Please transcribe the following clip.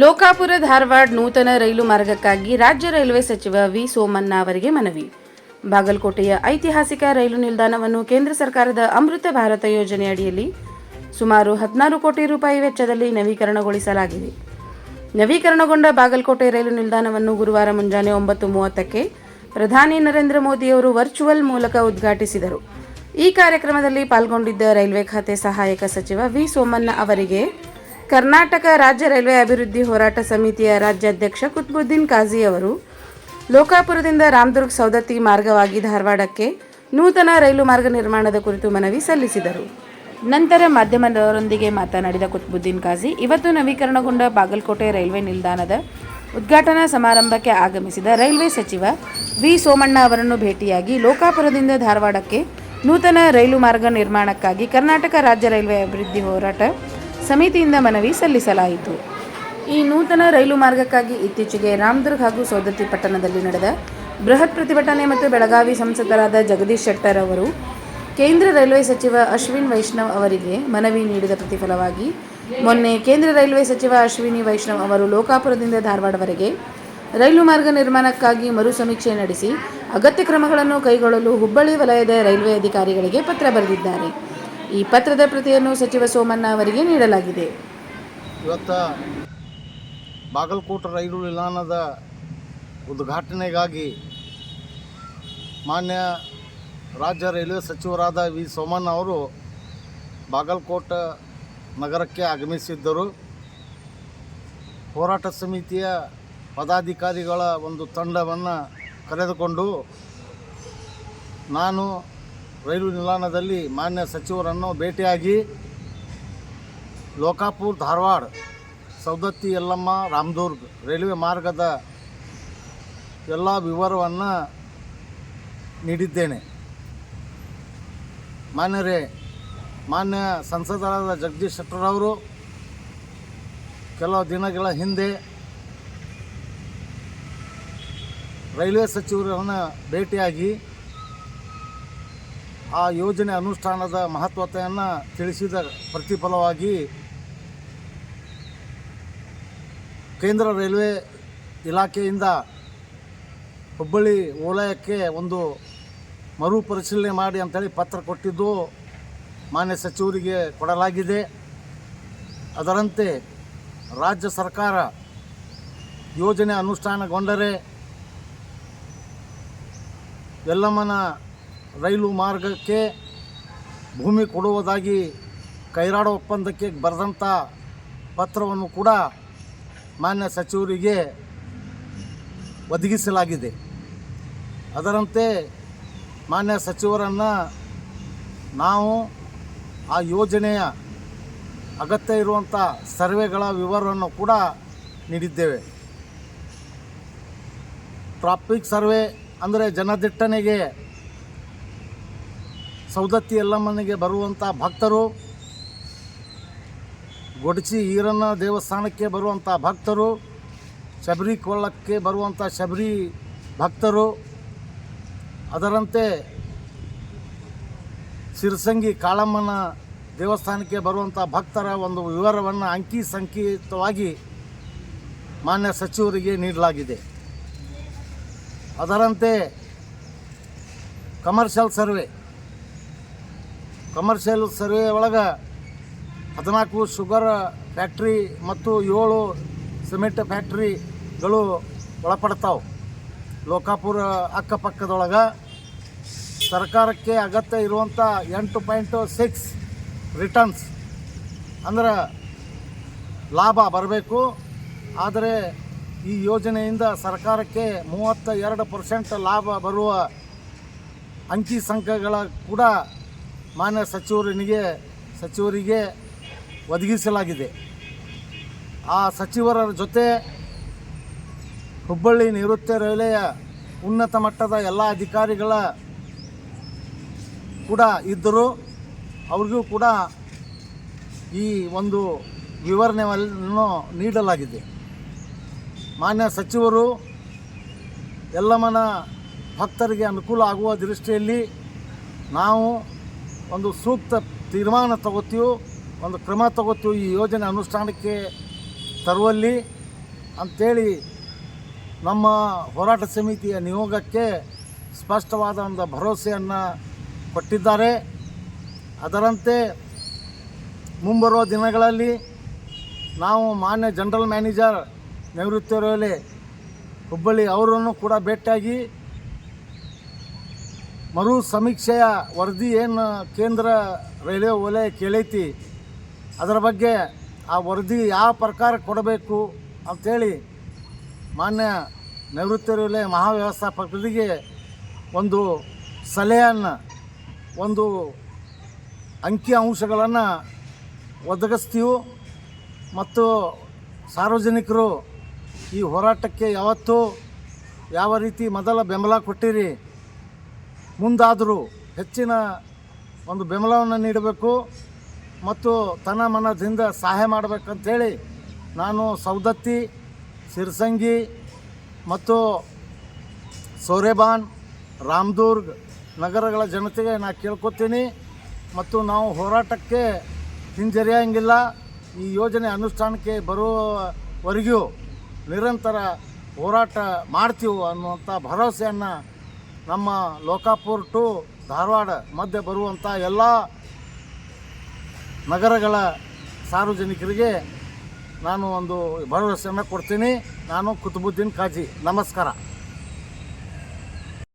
ಲೋಕಾಪುರ ಧಾರವಾಡ ನೂತನ ರೈಲು ಮಾರ್ಗಕ್ಕಾಗಿ ರಾಜ್ಯ ರೈಲ್ವೆ ಸಚಿವ ವಿ ಸೋಮಣ್ಣ ಅವರಿಗೆ ಮನವಿ. ಬಾಗಲಕೋಟೆಯ ಐತಿಹಾಸಿಕ ರೈಲು ನಿಲ್ದಾಣವನ್ನು ಕೇಂದ್ರ ಸರ್ಕಾರದ ಅಮೃತ ಭಾರತ ಯೋಜನೆ ಅಡಿಯಲ್ಲಿ ಸುಮಾರು 16 ಕೋಟಿ ರೂಪಾಯಿ ವೆಚ್ಚದಲ್ಲಿ ನವೀಕರಣಗೊಳಿಸಲಾಗಿದೆ. ನವೀಕರಣಗೊಂಡ ಬಾಗಲಕೋಟೆ ರೈಲು ನಿಲ್ದಾಣವನ್ನು ಗುರುವಾರ ಮುಂಜಾನೆ 9:30ಕ್ಕೆ ಪ್ರಧಾನಿ ನರೇಂದ್ರ ಮೋದಿಯವರು ವರ್ಚುವಲ್ ಮೂಲಕ ಉದ್ಘಾಟಿಸಿದರು. ಈ ಕಾರ್ಯಕ್ರಮದಲ್ಲಿ ಪಾಲ್ಗೊಂಡಿದ್ದ ರೈಲ್ವೆ ಖಾತೆ ಸಹಾಯಕ ಸಚಿವ ವಿ ಸೋಮಣ್ಣ ಅವರಿಗೆ ಕರ್ನಾಟಕ ರಾಜ್ಯ ರೈಲ್ವೆ ಅಭಿವೃದ್ಧಿ ಹೋರಾಟ ಸಮಿತಿಯ ರಾಜ್ಯಾಧ್ಯಕ್ಷ ಕುತ್ಬುದ್ದೀನ್ ಕಾಜಿ ಅವರು ಲೋಕಾಪುರದಿಂದ ರಾಮದುರ್ಗ್ ಸೌದತ್ತಿ ಮಾರ್ಗವಾಗಿ ಧಾರವಾಡಕ್ಕೆ ನೂತನ ರೈಲು ಮಾರ್ಗ ನಿರ್ಮಾಣದ ಕುರಿತು ಮನವಿ ಸಲ್ಲಿಸಿದರು. ನಂತರ ಮಾಧ್ಯಮದವರೊಂದಿಗೆ ಮಾತನಾಡಿದ ಕುತ್ಬುದ್ದೀನ್ ಕಾಜಿ, ಇವತ್ತು ನವೀಕರಣಗೊಂಡ ಬಾಗಲಕೋಟೆ ರೈಲ್ವೆ ನಿಲ್ದಾಣದ ಉದ್ಘಾಟನಾ ಸಮಾರಂಭಕ್ಕೆ ಆಗಮಿಸಿದ ರೈಲ್ವೆ ಸಚಿವ ವಿ ಸೋಮಣ್ಣ ಅವರನ್ನು ಭೇಟಿಯಾಗಿ ಲೋಕಾಪುರದಿಂದ ಧಾರವಾಡಕ್ಕೆ ನೂತನ ರೈಲು ಮಾರ್ಗ ನಿರ್ಮಾಣಕ್ಕಾಗಿ ಕರ್ನಾಟಕ ರಾಜ್ಯ ರೈಲ್ವೆ ಅಭಿವೃದ್ಧಿ ಹೋರಾಟ ಸಮಿತಿಯಿಂದ ಮನವಿ ಸಲ್ಲಿಸಲಾಯಿತು. ಈ ನೂತನ ರೈಲು ಮಾರ್ಗಕ್ಕಾಗಿ ಇತ್ತೀಚೆಗೆ ರಾಮದುರ್ಗ್ ಹಾಗೂ ಸೌದತ್ತಿ ಪಟ್ಟಣದಲ್ಲಿ ನಡೆದ ಬೃಹತ್ ಪ್ರತಿಭಟನೆ ಮತ್ತು ಬೆಳಗಾವಿ ಸಂಸದರಾದ ಜಗದೀಶ್ ಶೆಟ್ಟರ್ ಅವರು ಕೇಂದ್ರ ರೈಲ್ವೆ ಸಚಿವ ಅಶ್ವಿನಿ ವೈಷ್ಣವ್ ಅವರಿಗೆ ಮನವಿ ನೀಡಿದ ಪ್ರತಿಫಲವಾಗಿ ಮೊನ್ನೆ ಕೇಂದ್ರ ರೈಲ್ವೆ ಸಚಿವ ಅಶ್ವಿನಿ ವೈಷ್ಣವ್ ಅವರು ಲೋಕಾಪುರದಿಂದ ಧಾರವಾಡವರೆಗೆ ರೈಲು ಮಾರ್ಗ ನಿರ್ಮಾಣಕ್ಕಾಗಿ ಮರು ಸಮೀಕ್ಷೆ ನಡೆಸಿ ಅಗತ್ಯ ಕ್ರಮಗಳನ್ನು ಕೈಗೊಳ್ಳಲು ಹುಬ್ಬಳ್ಳಿ ವಲಯದ ರೈಲ್ವೆ ಅಧಿಕಾರಿಗಳಿಗೆ ಪತ್ರ ಬರೆದಿದ್ದಾರೆ. ಈ ಪತ್ರದ ಪ್ರತಿಯನ್ನು ಸಚಿವ ಸೋಮಣ್ಣ ಅವರಿಗೆ ನೀಡಲಾಗಿದೆ. ಇವತ್ತು ಬಾಗಲಕೋಟೆ ರೈಲು ನಿಲ್ದಾಣದ ಉದ್ಘಾಟನೆಗಾಗಿ ಮಾನ್ಯ ರಾಜ್ಯ ರೈಲ್ವೆ ಸಚಿವರಾದ ವಿ ಸೋಮಣ್ಣ ಅವರು ಬಾಗಲಕೋಟೆ ನಗರಕ್ಕೆ ಆಗಮಿಸಿದ್ದರು. ಹೋರಾಟ ಸಮಿತಿಯ ಪದಾಧಿಕಾರಿಗಳ ಒಂದು ತಂಡವನ್ನು ಕರೆದುಕೊಂಡು ನಾನು ರೈಲು ನಿಲ್ದಾಣದಲ್ಲಿ ಮಾನ್ಯ ಸಚಿವರನ್ನು ಭೇಟಿಯಾಗಿ ಲೋಕಾಪುರ ಧಾರವಾಡ ಸೌದತ್ತಿ ಯಲ್ಲಮ್ಮ ರಾಮದುರ್ಗ್ ರೈಲ್ವೆ ಮಾರ್ಗದ ಎಲ್ಲ ವಿವರವನ್ನು ನೀಡಿದ್ದೇನೆ. ಮಾನ್ಯ ಸಂಸದರಾದ ಜಗದೀಶ್ ಶೆಟ್ಟರ್ ಅವರು ಕೆಲವು ದಿನಗಳ ಹಿಂದೆ ರೈಲ್ವೆ ಸಚಿವರನ್ನು ಭೇಟಿಯಾಗಿ ಆ ಯೋಜನೆ ಅನುಷ್ಠಾನದ ಮಹತ್ವತೆಯನ್ನು ತಿಳಿಸಿದ ಪ್ರತಿಫಲವಾಗಿ ಕೇಂದ್ರ ರೈಲ್ವೆ ಇಲಾಖೆಯಿಂದ ಹುಬ್ಬಳ್ಳಿ ವಲಯಕ್ಕೆ ಒಂದು ಮರುಪರಿಶೀಲನೆ ಮಾಡಿ ಅಂತೇಳಿ ಪತ್ರ ಕೊಟ್ಟಿದ್ದು ಮಾನ್ಯ ಸಚಿವರಿಗೆ ಕೊಡಲಾಗಿದೆ. ಅದರಂತೆ ರಾಜ್ಯ ಸರ್ಕಾರ ಯೋಜನೆ ಅನುಷ್ಠಾನಗೊಂಡರೆ ಯಲ್ಲಮ್ಮನ ರೈಲು ಮಾರ್ಗಕ್ಕೆ ಭೂಮಿ ಕೊಡುವುದಾಗಿ ಕೈರಾಡ ಒಪ್ಪಂದಕ್ಕೆ ಬರೆದಂಥ ಪತ್ರವನ್ನು ಕೂಡ ಮಾನ್ಯ ಸಚಿವರಿಗೆ ಒದಗಿಸಲಾಗಿದೆ. ಅದರಂತೆ ಮಾನ್ಯ ಸಚಿವರನ್ನು ನಾವು ಆ ಯೋಜನೆಯ ಅಗತ್ಯ ಇರುವಂಥ ಸರ್ವೆಗಳ ವಿವರವನ್ನು ಕೂಡ ನೀಡಿದ್ದೇವೆ. ಟ್ರಾಫಿಕ್ ಸರ್ವೆ ಅಂದರೆ ಜನದಟ್ಟಣೆಗೆ ಸೌದತ್ತಿ ಯಲ್ಲಮ್ಮನಿಗೆ ಬರುವಂಥ ಭಕ್ತರು, ಗೊಡಚಿ ಈರಣ್ಣ ದೇವಸ್ಥಾನಕ್ಕೆ ಬರುವಂಥ ಭಕ್ತರು, ಶಬರಿ ಕೊಳ್ಳಕ್ಕೆ ಬರುವಂಥ ಶಬರಿ ಭಕ್ತರು, ಅದರಂತೆ ಸಿರಸಂಗಿ ಕಾಳಮ್ಮನ ದೇವಸ್ಥಾನಕ್ಕೆ ಬರುವಂಥ ಭಕ್ತರ ಒಂದು ವಿವರವನ್ನು ಅಂಕಿ ಸಂಕೇತವಾಗಿ ಮಾನ್ಯ ಸಚಿವರಿಗೆ ನೀಡಲಾಗಿದೆ. ಅದರಂತೆ ಕಮರ್ಷಿಯಲ್ ಸರ್ವೆ ಒಳಗೆ 14 ಶುಗರ್ ಫ್ಯಾಕ್ಟ್ರಿ ಮತ್ತು 7 ಸಿಮೆಂಟ್ ಫ್ಯಾಕ್ಟ್ರಿಗಳು ಒಳಪಡ್ತಾವೆ. ಲೋಕಾಪುರ ಅಕ್ಕಪಕ್ಕದೊಳಗೆ ಸರ್ಕಾರಕ್ಕೆ ಅಗತ್ಯ ಇರುವಂಥ 8.6 ರಿಟರ್ನ್ಸ್ ಅಂದ್ರೆ ಲಾಭ ಬರಬೇಕು. ಆದರೆ ಈ ಯೋಜನೆಯಿಂದ ಸರ್ಕಾರಕ್ಕೆ 32% ಲಾಭ ಬರುವ ಅಂಕಿ ಸಂಖ್ಯೆಗಳ ಕೂಡ ಮಾನ್ಯ ಸಚಿವರಿಗೆ ಒದಗಿಸಲಾಗಿದೆ. ಆ ಸಚಿವರ ಜೊತೆ ಹುಬ್ಬಳ್ಳಿ ನೈಋತ್ಯ ರೈಲ್ವೆಯ ಉನ್ನತ ಮಟ್ಟದ ಎಲ್ಲ ಅಧಿಕಾರಿಗಳ ಕೂಡ ಇದ್ದರು. ಅವ್ರಿಗೂ ಕೂಡ ಈ ಒಂದು ವಿವರಣೆಯನ್ನು ನೀಡಲಾಗಿದೆ. ಮಾನ್ಯ ಸಚಿವರು ಯಲ್ಲಮ್ಮನ ಭಕ್ತರಿಗೆ ಅನುಕೂಲ ಆಗುವ ದೃಷ್ಟಿಯಲ್ಲಿ ನಾವು ಒಂದು ಸೂಕ್ತ ತೀರ್ಮಾನ ತಗೋತೀವಿ, ಒಂದು ಕ್ರಮ ತಗೋತೀವಿ ಈ ಯೋಜನೆ ಅನುಷ್ಠಾನಕ್ಕೆ ತರುವಲ್ಲಿ. ಅಂಥೇಳಿ ನಮ್ಮ ಹೋರಾಟ ಸಮಿತಿಯ ನಿಯೋಗಕ್ಕೆ ಸ್ಪಷ್ಟವಾದ ಒಂದು ಭರವಸೆಯನ್ನು ಕೊಟ್ಟಿದ್ದಾರೆ. ಅದರಂತೆ ಮುಂಬರುವ ದಿನಗಳಲ್ಲಿ ನಾವು ಮಾನ್ಯ ಜನರಲ್ ಮ್ಯಾನೇಜರ್ ನಿವೃತ್ತಿ ರೈಲ್ವೆ ಹುಬ್ಬಳ್ಳಿ ಅವರನ್ನು ಕೂಡ ಭೇಟಿಯಾಗಿ ಮರು ಸಮೀಕ್ಷೆಯ ವರದಿ ಏನು ಕೇಂದ್ರ ರೈಲ್ವೆ ವಲಯ ಕೇಳೈತಿ ಅದರ ಬಗ್ಗೆ ಆ ವರದಿ ಯಾವ ಪ್ರಕಾರ ಕೊಡಬೇಕು ಅಂಥೇಳಿ ಮಾನ್ಯ ನಿವೃತ್ತಿ ರೈಲ್ವೆ ಮಹಾವ್ಯವಸ್ಥಾಪಕರಿಗೆ ಒಂದು ಸಲಹೆಯನ್ನು, ಒಂದು ಅಂಕಿ ಅಂಶಗಳನ್ನು ಒದಗಿಸ್ತೀವಿ. ಮತ್ತು ಸಾರ್ವಜನಿಕರು ಈ ಹೋರಾಟಕ್ಕೆ ಯಾವತ್ತೂ ಯಾವ ರೀತಿ ಮೊದಲ ಬೆಂಬಲ ಕೊಟ್ಟಿರಿ, ಮುಂದಾದರೂ ಹೆಚ್ಚಿನ ಒಂದು ಬೆಂಬಲವನ್ನು ನೀಡಬೇಕು ಮತ್ತು ತನ್ನ ಮನದಿಂದ ಸಹಾಯ ಮಾಡಬೇಕಂತೇಳಿ ನಾನು ಸವದತ್ತಿ, ಸಿರಸಂಗಿ ಮತ್ತು ಸೋರೆಬಾನ್, ರಾಮದುರ್ಗ್ ನಗರಗಳ ಜನತೆಗೆ ನಾನು ಕೇಳ್ಕೊತೀನಿ. ಮತ್ತು ನಾವು ಹೋರಾಟಕ್ಕೆ ಹಿಂಜರಿಯಂಗಿಲ್ಲ. ಈ ಯೋಜನೆ ಅನುಷ್ಠಾನಕ್ಕೆ ಬರುವವರೆಗೂ ನಿರಂತರ ಹೋರಾಟ ಮಾಡ್ತೀವಿ ಅನ್ನುವಂಥ ಭರವಸೆಯನ್ನು ನಮ್ಮ ಲೋಕಾಪುರ ಟು ಧಾರವಾಡ ಮಧ್ಯೆ ಬರುವಂಥ ಎಲ್ಲ ನಗರಗಳ ಸಾರ್ವಜನಿಕರಿಗೆ ನಾನು ಒಂದು ಭರವಸೆಯನ್ನು ಕೊಡ್ತೀನಿ. ನಾನು ಕುತುಬುದ್ದೀನ್ ಕಾಜಿ. ನಮಸ್ಕಾರ.